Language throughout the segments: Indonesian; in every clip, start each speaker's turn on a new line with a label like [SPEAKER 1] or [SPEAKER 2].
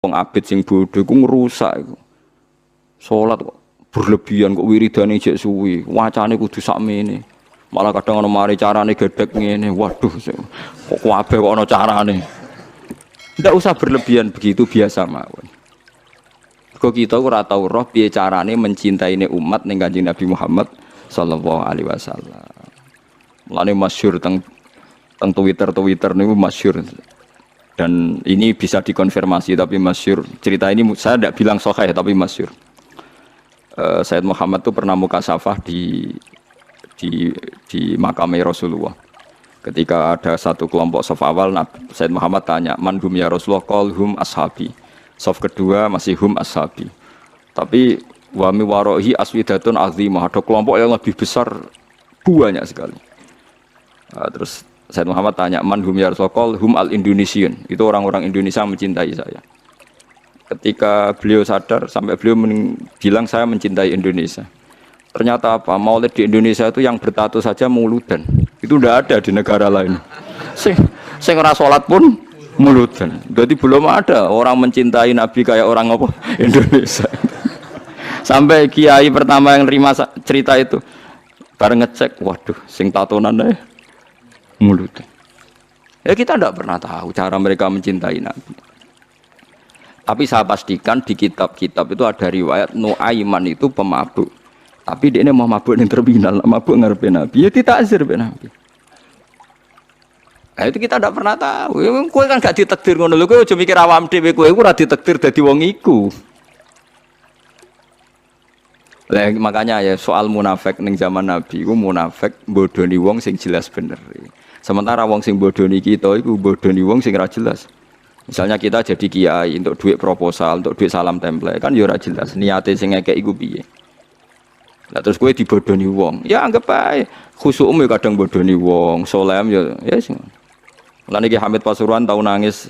[SPEAKER 1] potong abid sing bodho iku ngrusak iku. Salat kok berlebihan kok wiridane jek suwi, wacane kudu sakmene. Malah kadang ana mari carane gedhek ngene. Waduh, kok kabeh kok ana carane. Ndak usah berlebihan begitu biasa mawon. Kok kita ora tau roh piye carane mencintaine umat ning Kanjeng Nabi Muhammad sallallahu alaihi wasallam. Mulane masyhur teng Twitter niku masyhur. Dan ini bisa dikonfirmasi tapi masyhur. Cerita ini saya tidak bilang sahih tapi masyhur. Sayyid Muhammad itu pernah mukasafah di makam Rasulullah. Ketika ada satu kelompok saf awal, Sayyid Muhammad tanya, "Man hum ya Rasulullah?" Qal hum ashabi. Saf kedua masih hum ashabi. Tapi wa mi warohi aswidatun azimah, ada kelompok yang lebih besar banyak sekali. Terus Sayyid Muhammad tanya, "Man hum ya Rasulullah?" Qal hum al-Indonesian. Itu orang-orang Indonesia yang mencintai saya. Ketika beliau sadar sampai beliau bilang saya mencintai Indonesia. Ternyata apa? Maulid di Indonesia itu yang bertato saja muludan. Itu tidak ada di negara lain. Sing ora salat pun muludan. Jadi belum ada orang mencintai Nabi kayak orang apa? Indonesia. Sampai kiai pertama yang nerima cerita itu bareng ngecek, waduh, sing tatonan ae muludan. Ya kita tidak pernah tahu cara mereka mencintai Nabi. Tapi saya pastikan di kitab-kitab itu ada riwayat Nuaiman itu pemabuk. Tapi dia ini mau mabuk yang terminal, mabuk ngarepe Nabi. Ya ditakzir be Nabi. Nah itu kita tidak pernah tahu. Kowe kan gak ditakdir ngono lho, kowe aja mikir awam dhewe kowe ora ditakdir dadi wong iku. Lah makanya ya soal munafik ning zaman Nabi iku munafik bodoni wong sing jelas bener. Sementara wong sing bodoni kita iku bodoni wong sing ora jelas. Misalnya kita jadi kiai untuk duit proposal, untuk duit salam template, kan ya ora jelas niate sing ngekek iku piye. Lah terus kowe dibodoni wong, ya anggap ae khusukmu ya kadang bodoni wong, solem ya sing. Lan iki Hamid Pasuruan tau nangis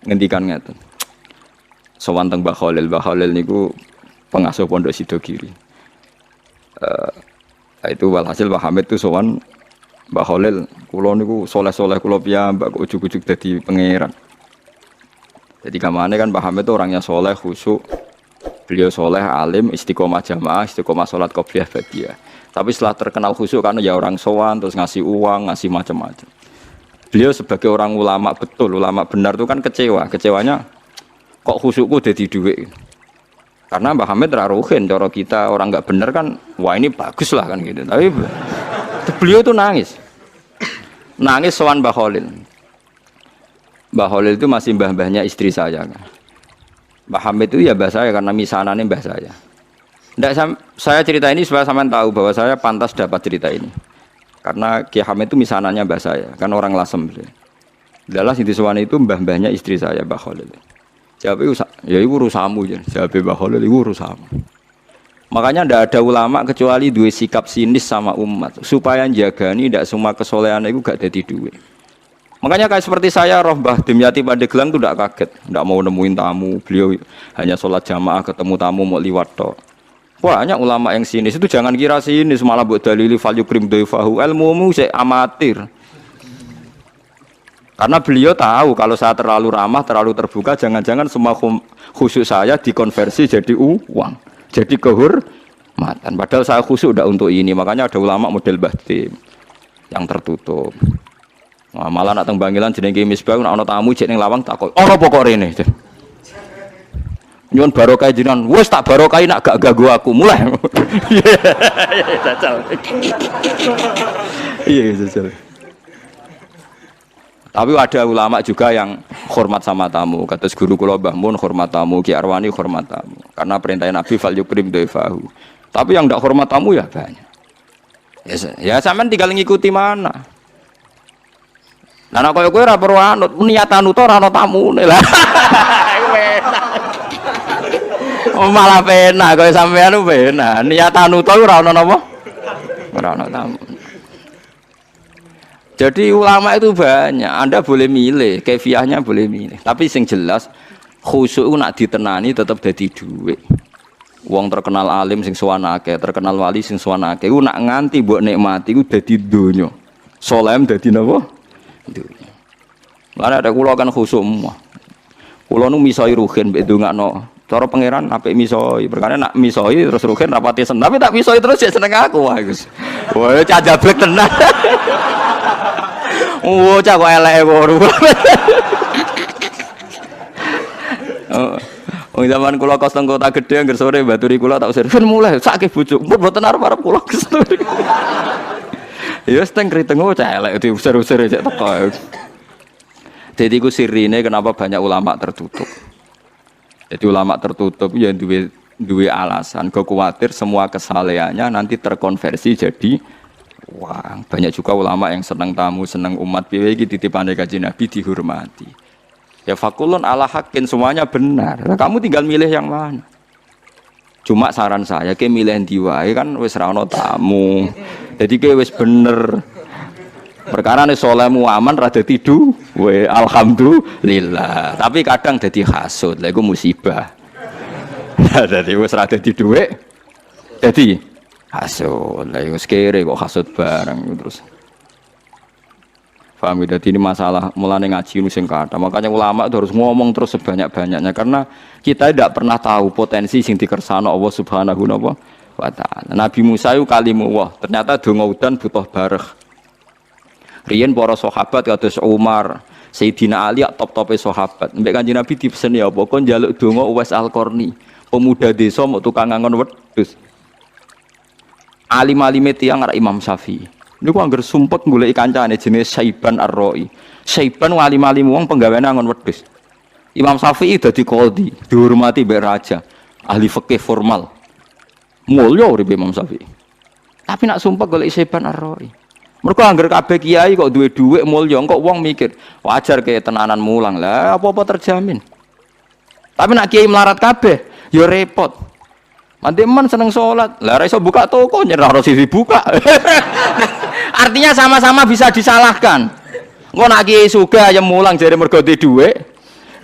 [SPEAKER 1] ngendikan ngeten. Sowan teng Mbah Khalil niku pengasuh Pondok Sidogiri. Itu walhasil Mbah Hamid itu sowan Mbah Khalil, kula niku soleh-soleh kula piyambak kok ujug-ujug dadi pangeran. Jadi kamane kan Mbah Hamid itu orangnya soleh, khusyuk. Beliau soleh, alim, istiqomah jamaah, istiqomah sholat qobliyah ba'diyah. Tapi setelah terkenal khusyuk kan ya orang sowan, terus ngasih uang, ngasih macam-macam. Beliau sebagai orang ulama betul, ulama benar itu kan kecewa. Kecewanya kok khusyukku jadi duit. Karena Mbah Hamid raruhin, cara kita orang nggak benar kan, wah ini bagus lah kan gitu. Tapi beliau itu nangis sowan Mbah Khalil. Mbah Khalil itu masih mbah-mbahnya istri saya kan. Mbah Hamid itu ya mbah saya karena misanannya mbah saya. Nggak, saya cerita ini supaya sampean tahu bahwa saya pantas dapat cerita ini. Karena Ki Hamid itu misanannya mbah saya, kan orang Lasem. Adalah sinti suwani itu mbah-mbahnya istri saya, Mbah Khalil. Jawab ya iku urusanmu ya. Jawab Mbah Khalil iku urusanmu. Makanya tidak ada ulama kecuali dua sikap sinis sama umat supaya jagani tidak semua kesolehan itu gak jadi duit. Makanya kayak seperti saya roh Mbah Dimyati Pandeglang itu tidak kaget, tidak mau nemuin tamu, beliau hanya sholat jamaah ketemu tamu mau liwat tok. Banyak ulama yang sinis itu jangan kira sinis malah buat dalili fal yukrim dhaifahu, ilmumu saya amatir. Karena beliau tahu kalau saya terlalu ramah, terlalu terbuka, jangan-jangan semua khusyuk saya dikonversi jadi uang, jadi kehormatan. Padahal saya khusyuk udah untuk ini, makanya ada ulama model batin yang tertutup. Nah, malah nak teng Bangilan jenenge Misbah nak ana tamu jek ning lawang takok, "Ana apa kok rene?" Nyuwun barokah jenengan, wis tak barokahi nak gak ganggu aku. Mulai. Iya, jajal. Iya, jajal. Tapi ada ulama juga yang hormat sama tamu. Kata guru kula Mbah Mun hormat tamu, Ki Arwani hormat tamu. Karena perintah Nabi fal yukrim dhaifahu. Tapi yang ndak hormat tamu ya banyak. Ya sampean tinggal ngikuti mana. Nah nek kowe ora perlu anut niatan uta ora ana tamune lah. Malah penak kowe sampean penak. Niatan uta ora ana napa? Ora ana tamu. Jadi ulama itu banyak, Anda boleh milih, kefiahnya boleh milih. Tapi sing jelas khusyuk nak ditenani tetap dadi dhuwit. Wong terkenal alim sing sowan akeh, terkenal wali sing sowan akeh, iku nak nganti mbok nikmati iku dadi donya. Saleh dadi napa? Donya. Lah ada kula kan khusyuk semua. Kula nu misoi ruhin mbek ndongakno. Cara pangeran apik misoi, perkara nak misoi terus ruhin rapati seneng, tapi tak misoi terus ya seneng aku wah Gus. Wah, cah jablek tenan. Oh, cah kok eleke ngono. Oh, zaman kula kos teng kota gedhe angger sore baturi kula tak usir. "Fen mulai sakake bojo, mun mboten arep-arep kula." Ya wis teng kriteng cah elek diusir-usir cek teko. Jadi ku sirine kenapa banyak ulama tertutup. Jadi ulama tertutup ya duwe alasan, khawatir semua kesalehannya nanti terkonversi jadi uang. Banyak juga ulama yang senang tamu, senang umat piye iki titipane Kanjeng Nabi dihormati. Ya fakulun ala hakin semuanya benar. Nah, kamu tinggal milih yang mana. Cuma saran saya ke milih ndi wae kan wis ra ono tamu. Jadi ke wis bener. Perkara nih solehmu aman rada tidu, we alhamdulillah. Tapi kadang jadi hasud, lah itu musibah. Jadi wes rada tidu, jadi hasud. Lah itu sekere kok hasud bareng terus. Paham ya? Jadi ini masalah mulane ngaji sing kata. Makanya ulama itu harus ngomong terus sebanyak-banyaknya karena kita tidak pernah tahu potensi sing dikersano Allah Subhanahu wa taala. Nabi Musa itu kalimullah, ternyata donga udan butuh bareh. Riyen para sahabat kados Umar, Sayyidina Ali top-tope sahabat. Mbek Kanjeng Nabi dipesen ya apa kon njaluk donga Uwais Al-Qarni, pemuda desa mau tukang ngangon wedhus. Alim-alime tiyang arek Imam Syafi'i. Niku angger sumpek goleki kancane jenenge Saiban Ar-Ra'i. Saiban alim-alim wong penggaweane ngangon wedhus. Imam Syafi'i dadi qadhi, dihormati mbek raja, ahli fikih formal. Mulya uripe Imam Syafi'i. Tapi nak sumpek goleki Saiban Ar-Ra'i. Mereka anggar kabeh kiai kok duwe dhuwit mulya, kok wong mikir wajar ke tenanan mulang lah, apa-apa terjamin. Tapi nak kiai melarat kabeh, ya repot. Nanti man seneng sholat, lah ora iso buka toko nyerah ora sisi buka. Artinya sama-sama bisa disalahkan. Engko nak kiai sugih ya mulang jare mergo duwe dhuwit.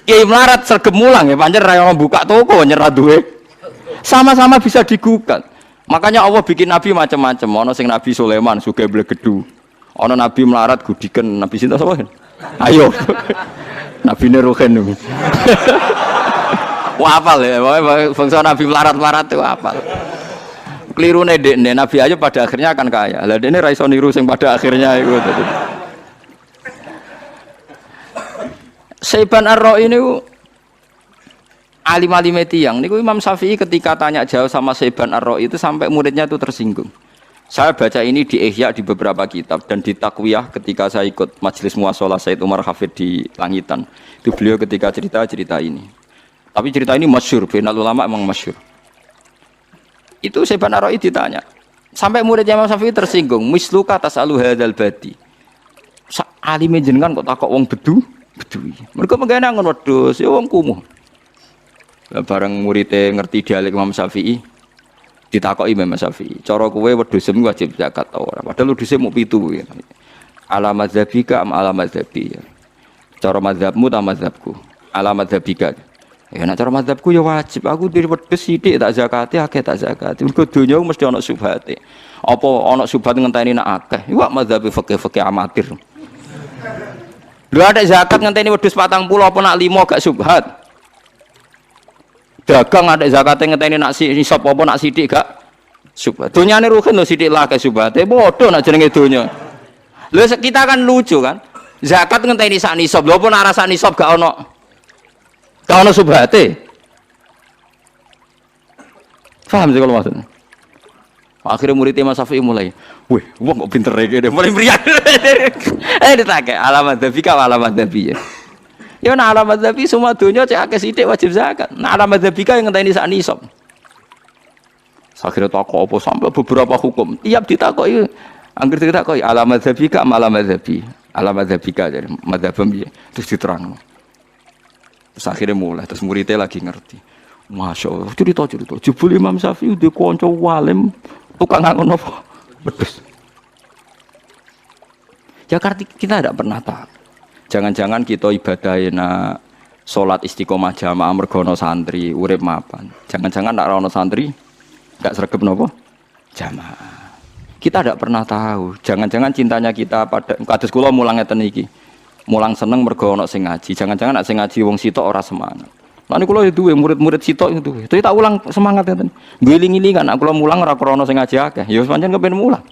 [SPEAKER 1] Kiai melarat sregep mulang ya pancen ra ono buka toko nyerah dhuwit. Sama-sama bisa digugat. Makanya Allah bikin nabi macam-macam. Ono sing Nabi Sulaiman sugih blegedu. Ono nabi melarat gudiken, nabi sinten sapa? Ayo. Nabi Nuruhen. Wah hafal ya, bangsa nabi melarat-melarat itu hafal. Kelirune dekne Nabi Ayub pada akhirnya akan kaya. Lah dekne ra iso niru sing pada akhirnya iku. Saiban Ar-Ra'i niku alim-alime tiyang niku Imam Syafi'i ketika tanya jauh sama Saiban Ar-Ra'i itu sampai muridnya itu tersinggung. Saya baca ini di Ihya di beberapa kitab dan di Takwiyah ketika saya ikut majelis muashalah Said Umar Hafid di Langitan. Itu beliau ketika cerita ini. Tapi cerita ini masyhur, bainal ulama emang masyhur. Itu Saiban Ar-Ra'i ditanya. Sampai muridnya Imam Syafi'i tersinggung, misluka tasalu hadzal badi. Alime jenengan kok takok wong bedui. Mergo mengene ngon wedhus, ya wong kumuh. Bareng muridnya ngerti dialek Imam Syafi'i ditakoki Imam Syafi'i cara kowe wedhus wajib zakat ta ora padahal wedhus mau 7 ya. Ala madzhabika am ala madzhabi ya. Cara mazhabmu ta mazhabku ala madzhabika ya nek cara mazhabku ya wajib aku diri wedhus sithik tak zakati akeh tak zakati mergo donya mesti ana subhate apa ana subhat ngenteni nak akeh iku mazhabi fikih amatir lho ada zakat ngenteni wedhus 40 apa nak 5 gak subhat. Dagang ada zakatnya ngeteni nak nisab apa nak sidik gak subhat. Dunyane rugen lho sidik lah ke subhate bodoh nak jenenge donya. Lho kita kan lucu kan. Zakat ngenteni sak nisab. Lho apa nak rasa nisab gak ono subhate. Paham sih kalau maksudnya. Akhirnya murid Imam Syafi'i mulai, wih, wong kok pinter iki deh, mulai meriah. Ditake alamat dzabika alamat dzabi. Ya nak alamat dzabi semua dunia cek akeh sithik wajib zakat. Nak alamat dzabika yang ngenteni sak nisab. Akhirnya takok apa sampai beberapa hukum. Tiap ditakoki angger ditakoki alamat dzabika alamat dzabi. Alamat dzabika jadi madzhabem piye. Terus diterangno. Terus akhirnya mulai terus muridnya lagi ngerti. Masya Allah, cerita jebul Imam Syafi'i di konco walim tukang ngangon apa? Bedes. Ya karena kita tidak pernah tahu. Jangan-jangan kita ibadahin sholat istiqomah jamaah mergono santri urip mapan. Jangan-jangan nak rono santri gak sregep nopo jamaah. Kita tidak pernah tahu. Jangan-jangan cintanya kita pada kados kula mulang ngeten iki. mulang seneng mergo ana sing ngaji. Jangan-jangan nek sing ngaji wong sitok ora semangat. Lan kula yo duwe murid-murid sitok itu. Tapi tak ulang semangat ngeten. Ngiling-ilingan nek kula mulang ora krana sing ngaji akeh. Ya pancen kepen mulang.